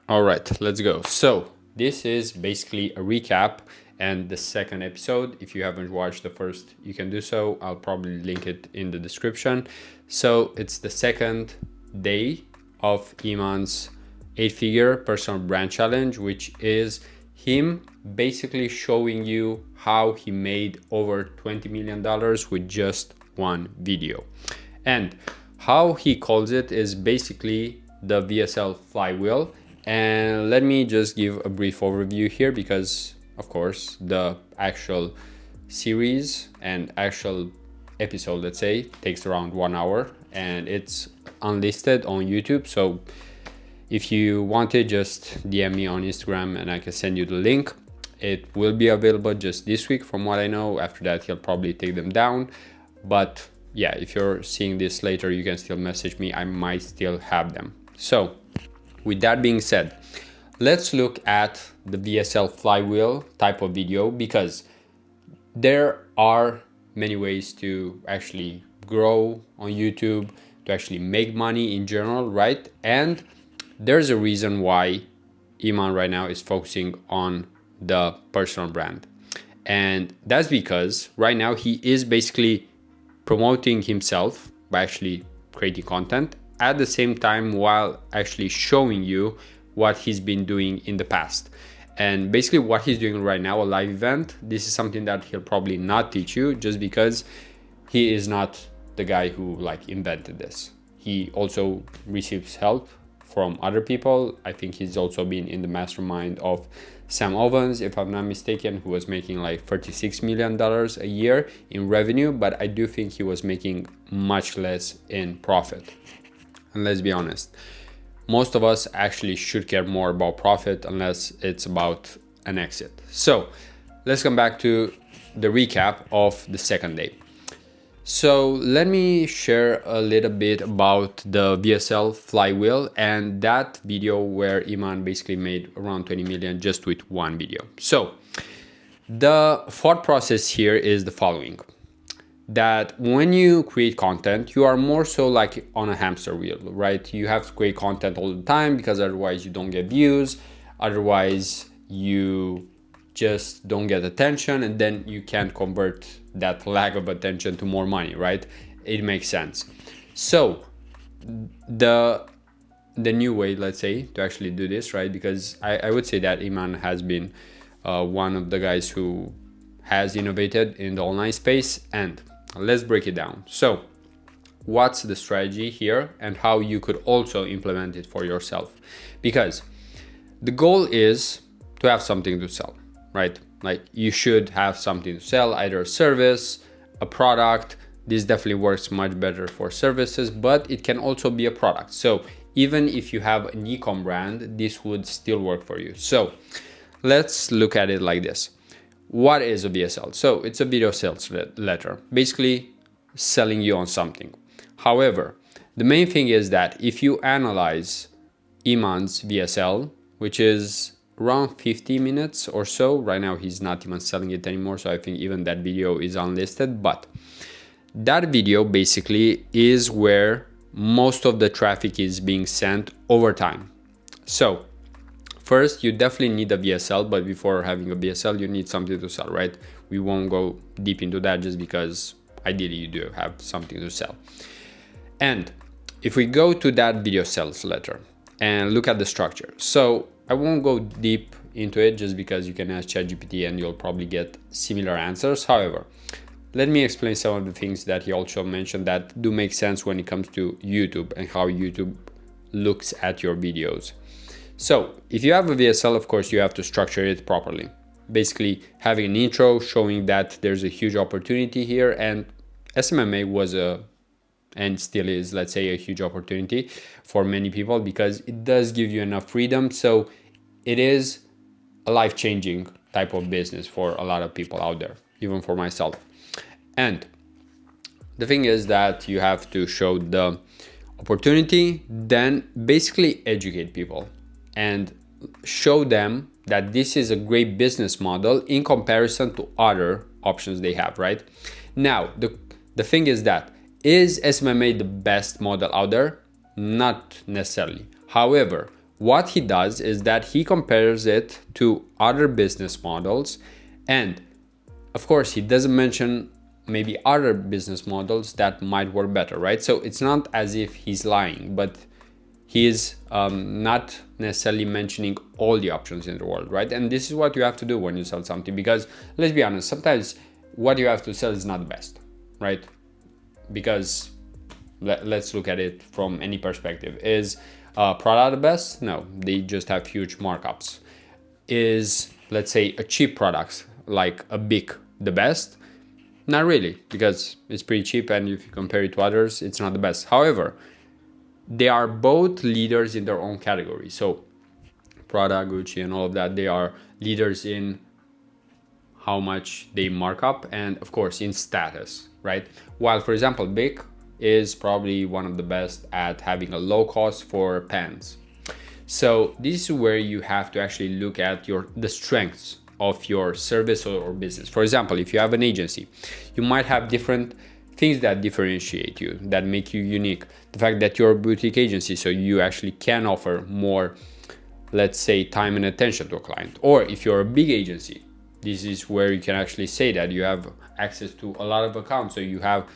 All right, let's go. So this is basically a recap and the second episode. If you haven't watched the first, you can do so. I'll probably link it in the description. So it's the second day of Iman's 8-figure personal brand challenge, which is him basically showing you how he made over $20 million with just one video. And how he calls it is basically the VSL flywheel. And let me just give a brief overview here because, of course, the actual series and actual episode, let's say, takes around 1 hour and it's unlisted on YouTube. So if you want it, just DM me on Instagram and I can send you the link. It will be available just this week from what I know. After that, he'll probably take them down. But yeah, if you're seeing this later, you can still message me. I might still have them. So with that being said, let's look at the VSL flywheel type of video because there are many ways to actually grow on YouTube, to actually make money in general, right? And there's a reason why Iman right now is focusing on the personal brand. And that's because right now he is basically promoting himself by actually creating content at the same time while actually showing you what he's been doing in the past. And basically what he's doing right now, a live event, this is something that he'll probably not teach you just because he is not the guy who like invented this. He also receives help from other people. I think he's also been in the mastermind of Sam Ovens, if I'm not mistaken, who was making like $36 million a year in revenue, but I do think he was making much less in profit. And let's be honest, most of us actually should care more about profit unless it's about an exit. So let's come back to the recap of the second day. So let me share a little bit about the VSL flywheel and that video where Iman basically made around 20 million just with one video. So the thought process here is the following: that when you create content, you are more so like on a hamster wheel, right? You have to create content all the time because otherwise you don't get views, otherwise you just don't get attention, and then you can't convert that lack of attention to more money, right? It makes sense. So the new way, let's say, to actually do this, right? Because I would say that Iman has been one of the guys who has innovated in the online space, and let's break it down. So what's the strategy here and how you could also implement it for yourself? Because the goal is to have something to sell, right? Like you should have something to sell, either a service, a product. This definitely works much better for services, but it can also be a product. So even if you have an eCom brand, this would still work for you. So let's look at it like this. What is a VSL? So it's a video sales letter, basically selling you on something. However, the main thing is that if you analyze Iman's VSL, which is around 50 minutes or so, right now he's not even selling it anymore, so I think even that video is unlisted, but that video basically is where most of the traffic is being sent over time. So first, you definitely need a VSL, but before having a VSL, you need something to sell, right? We won't go deep into that just because ideally you do have something to sell. And if we go to that video sales letter and look at the structure, so I won't go deep into it just because you can ask ChatGPT and you'll probably get similar answers. However, let me explain some of the things that he also mentioned that do make sense when it comes to YouTube and how YouTube looks at your videos. So if you have a VSL, of course, you have to structure it properly. Basically having an intro showing that there's a huge opportunity here, and SMMA was and still is, let's say, a huge opportunity for many people because it does give you enough freedom. So it is a life-changing type of business for a lot of people out there, even for myself. And the thing is that you have to show the opportunity, then basically educate people and show them that this is a great business model in comparison to other options they have, right? Now, the thing is that, is SMMA the best model out there? Not necessarily. However, what he does is that he compares it to other business models, and of course he doesn't mention maybe other business models that might work better, right? So it's not as if he's lying, but he is not necessarily mentioning all the options in the world, right? And this is what you have to do when you sell something, because let's be honest, sometimes what you have to sell is not the best, right? Because let's look at it from any perspective. Is product the best? No, they just have huge markups. Is, let's say, a cheap product like a Bic the best? Not really, because it's pretty cheap, and if you compare it to others, it's not the best. However, they are both leaders in their own category. So Prada, Gucci, and all of that, they are leaders in how much they mark up, and of course in status, right? While, for example, Bic is probably one of the best at having a low cost for pens. So this is where you have to actually look at the strengths of your service or business. For example, if you have an agency, you might have different things that differentiate you, that make you unique. The fact that you're a boutique agency, so you actually can offer more, let's say, time and attention to a client. Or if you're a big agency, this is where you can actually say that you have access to a lot of accounts, so you have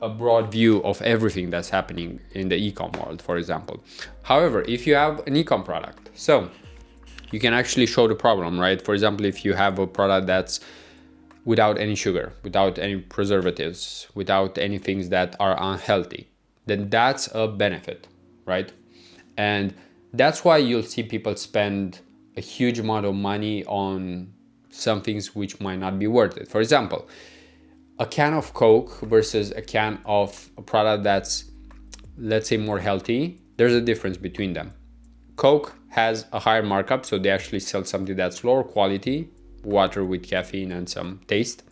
a broad view of everything that's happening in the e-com world, for example. However, if you have an e-com product, so you can actually show the problem, right? For example, if you have a product that's without any sugar, without any preservatives, without any things that are unhealthy, then that's a benefit, right? And that's why you'll see people spend a huge amount of money on some things which might not be worth it. For example, a can of Coke versus a can of a product that's, let's say, more healthy, there's a difference between them. Coke has a higher markup, so they actually sell something that's lower quality, water with caffeine and some taste,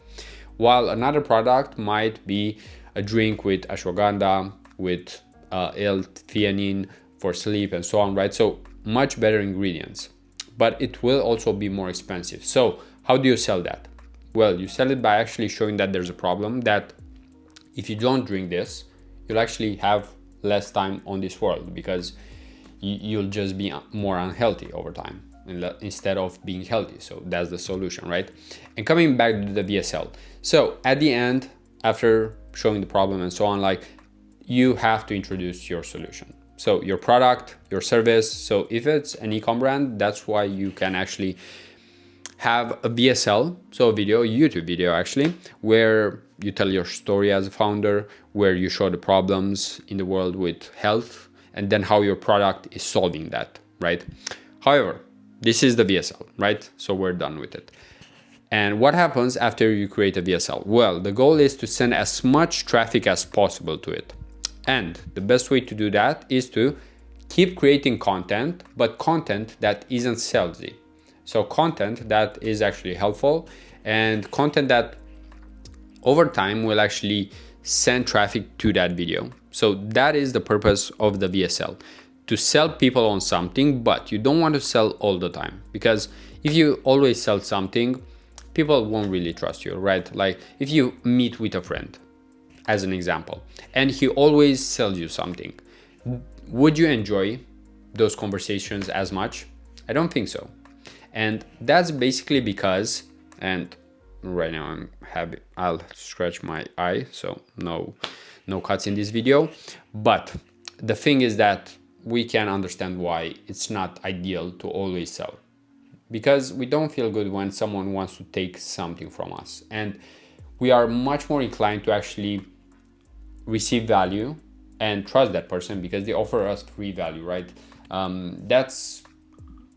while another product might be a drink with ashwagandha, with L-theanine for sleep and so on, right? So much better ingredients, but it will also be more expensive. So how do you sell that? Well, you sell it by actually showing that there's a problem, that if you don't drink this, you'll actually have less time on this world, because you'll just be more unhealthy over time instead of being healthy. So that's the solution, right? And coming back to the VSL. So at the end, after showing the problem and so on, like, you have to introduce your solution. So your product, your service. So if it's an e-com brand, that's why you can actually have a VSL, so a video, YouTube video actually, where you tell your story as a founder, where you show the problems in the world with health, and then how your product is solving that, right? However, this is the VSL, right? So we're done with it. And what happens after you create a VSL? Well, the goal is to send as much traffic as possible to it. And the best way to do that is to keep creating content, but content that isn't salesy. So content that is actually helpful, and content that over time will actually send traffic to that video. So that is the purpose of the VSL, to sell people on something, but you don't want to sell all the time, because if you always sell something, people won't really trust you, right? Like if you meet with a friend, as an example, and he always sells you something, would you enjoy those conversations as much? I don't think so. And that's basically because, and right now I'll scratch my eye, so no cuts in this video. But the thing is that we can understand why it's not ideal to always sell, because we don't feel good when someone wants to take something from us, and we are much more inclined to actually receive value and trust that person because they offer us free value, right? That's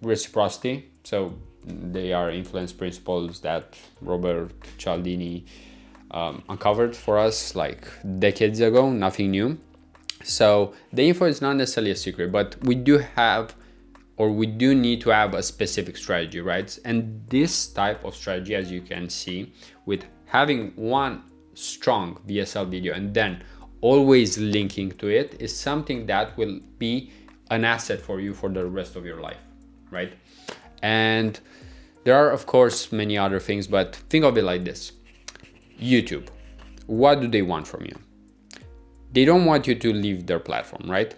reciprocity. So they are influence principles that Robert Cialdini uncovered for us like decades ago, nothing new. So the info is not necessarily a secret, but we do need to have a specific strategy, right? And this type of strategy, as you can see, with having one strong VSL video and then always linking to it, is something that will be an asset for you for the rest of your life, right? And there are, of course, many other things, but think of it like this. YouTube, what do they want from you? They don't want you to leave their platform, right?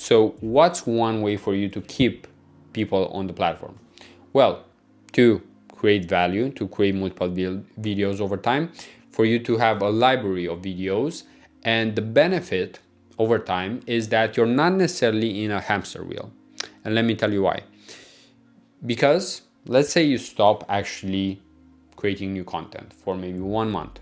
So what's one way for you to keep people on the platform? Well, to create value, to create multiple videos over time, for you to have a library of videos. And the benefit over time is that you're not necessarily in a hamster wheel. And let me tell you why. Because let's say you stop actually creating new content for maybe 1 month.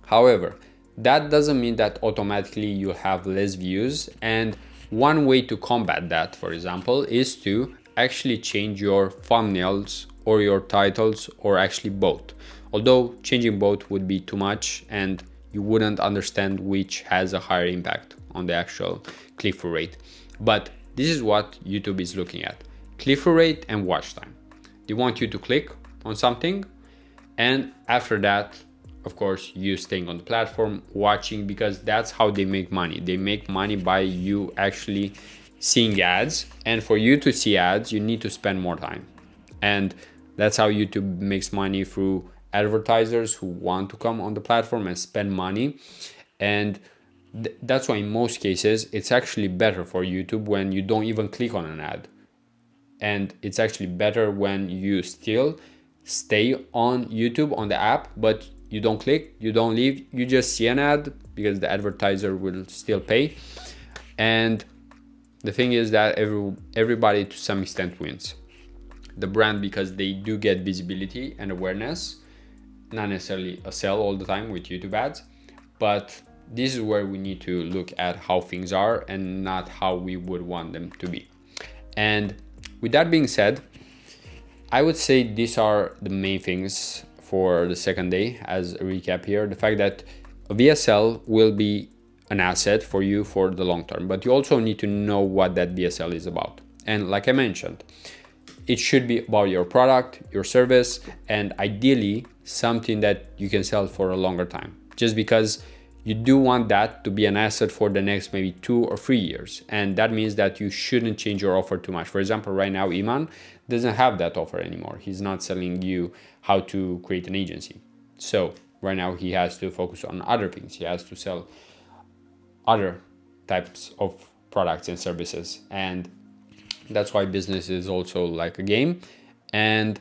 However, that doesn't mean that automatically you'll have less views. And one way to combat that, for example, is to actually change your thumbnails or your titles, or actually both. Although changing both would be too much and you wouldn't understand which has a higher impact on the actual click-through rate. But this is what YouTube is looking at: click-through rate and watch time. They want you to click on something, and after that, of course, you staying on the platform, watching, because that's how they make money. They make money by you actually seeing ads. And for you to see ads, you need to spend more time. And that's how YouTube makes money, through advertisers who want to come on the platform and spend money. And that's why in most cases, it's actually better for YouTube when you don't even click on an ad. And it's actually better when you still stay on YouTube, on the app, but you don't click, you don't leave, you just see an ad, because the advertiser will still pay. And the thing is that everybody to some extent wins. The brand, because they do get visibility and awareness, not necessarily a sell all the time with YouTube ads, but this is where we need to look at how things are and not how we would want them to be. And with that being said, I would say these are the main things for the second day. As a recap here, the fact that a VSL will be an asset for you for the long term, but you also need to know what that VSL is about. And like I mentioned, it should be about your product, your service, and ideally something that you can sell for a longer time, just because you do want that to be an asset for the next maybe 2 or 3 years. And that means that you shouldn't change your offer too much. For example, right now, Iman doesn't have that offer anymore. He's not selling you how to create an agency. So right now he has to focus on other things. He has to sell other types of products and services. And that's why business is also like a game. And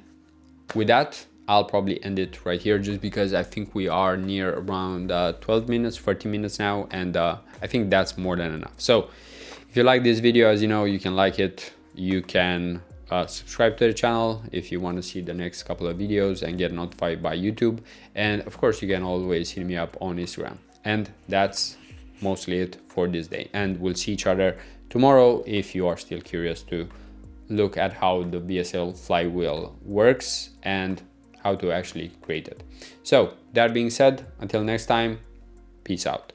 with that, I'll probably end it right here, just because I think we are near around 12 minutes, 30 minutes now. And I think that's more than enough. So if you like this video, as you know, you can like it. You can subscribe to the channel if you want to see the next couple of videos and get notified by YouTube. And of course, you can always hit me up on Instagram. And that's mostly it for this day. And we'll see each other tomorrow if you are still curious to look at how the VSL flywheel works and how to actually create it. So that being said, until next time, peace out.